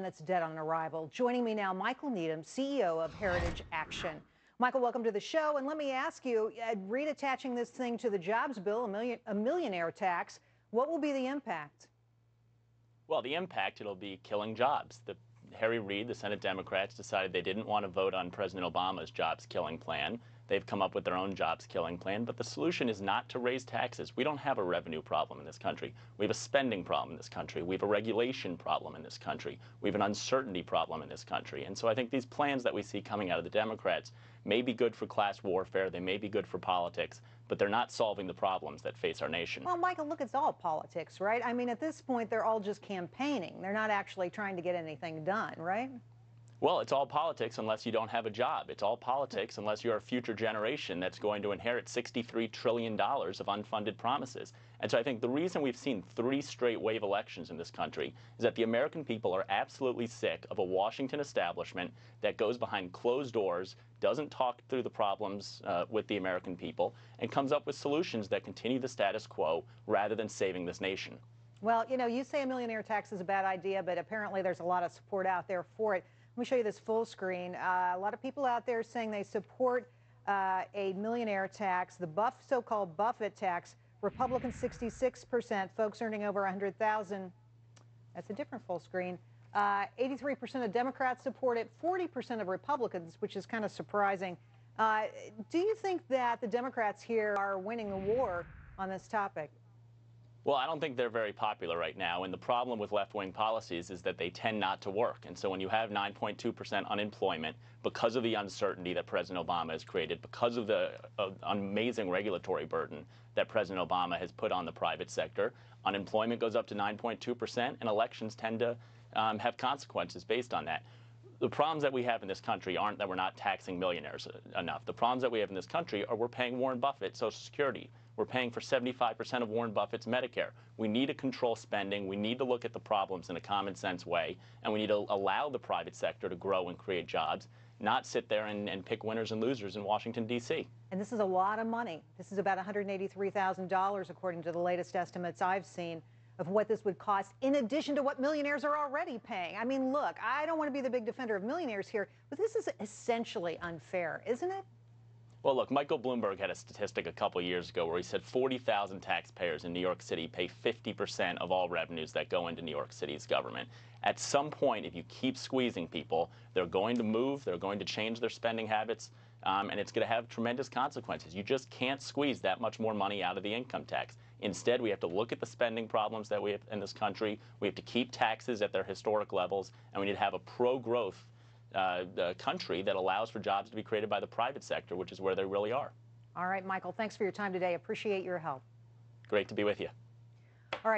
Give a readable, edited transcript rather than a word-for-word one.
That's dead on arrival. Joining me now, Michael Needham, CEO of Heritage Action. Michael, welcome to the show. And let me ask you, Reid attaching this thing to the jobs bill, a millionaire tax, what will be the impact? Well, the impact, it'll be killing jobs. Harry Reid, the Senate Democrats, decided they didn't want to vote on President Obama's jobs killing plan. They've come up with their own jobs killing plan, but the solution is not to raise taxes. We don't have a revenue problem in this country. We have a spending problem in this country. We have a regulation problem in this country. We have an uncertainty problem in this country. And so I think these plans that we see coming out of the Democrats may be good for class warfare, they may be good for politics, but they're not solving the problems that face our nation. Well, Michael, look, it's all politics, right? I mean, at this point, they're all just campaigning. They're not actually trying to get anything done, right? Well, it's all politics unless you don't have a job. It's all politics unless you're a future generation that's going to inherit $63 trillion of unfunded promises. And so I think the reason we've seen 3 straight wave elections in this country is that the American people are absolutely sick of a Washington establishment that goes behind closed doors, doesn't talk through the problems with the American people, and comes up with solutions that continue the status quo rather than saving this nation. Well, you know, you say a millionaire tax is a bad idea, but apparently there's a lot of support out there for it. Let me show you this full screen. A lot of people out there saying they support a millionaire tax, the so-called Buffett tax. Republicans 66%, folks earning over $100,000. That's a different full screen. 83% of Democrats support it, 40% of Republicans, which is kind of surprising. Do you think that the Democrats here are winning the war on this topic? Well, I don't think they're very popular right now, and the problem with left-wing policies is that they tend not to work. And so when you have 9.2% unemployment, because of the uncertainty that President Obama has created, because of the amazing regulatory burden that President Obama has put on the private sector, unemployment goes up to 9.2%, and elections tend to have consequences based on that. The problems that we have in this country aren't that we're not taxing millionaires enough. The problems that we have in this country are we're paying Warren Buffett Social Security. We're paying for 75% of Warren Buffett's Medicare. We need to control spending. We need to look at the problems in a common sense way, and we need to allow the private sector to grow and create jobs, not sit there and pick winners and losers in Washington, D.C. And this is a lot of money. This is about $183,000, according to the latest estimates I've seen, of what this would cost, in addition to what millionaires are already paying. I mean, look, I don't want to be the big defender of millionaires here, but this is essentially unfair, isn't it? Well, look, Michael Bloomberg had a statistic a couple years ago where he said 40,000 taxpayers in New York City pay 50% of all revenues that go into New York City's government. At some point, if you keep squeezing people, they're going to move, they're going to change their spending habits, and it's going to have tremendous consequences. You just can't squeeze that much more money out of the income tax. Instead, we have to look at the spending problems that we have in this country. We have to keep taxes at their historic levels, and we need to have a pro-growth country that allows for jobs to be created by the private sector, which is where they really are. All right, Michael, thanks for your time today. Appreciate your help. Great to be with you. All right.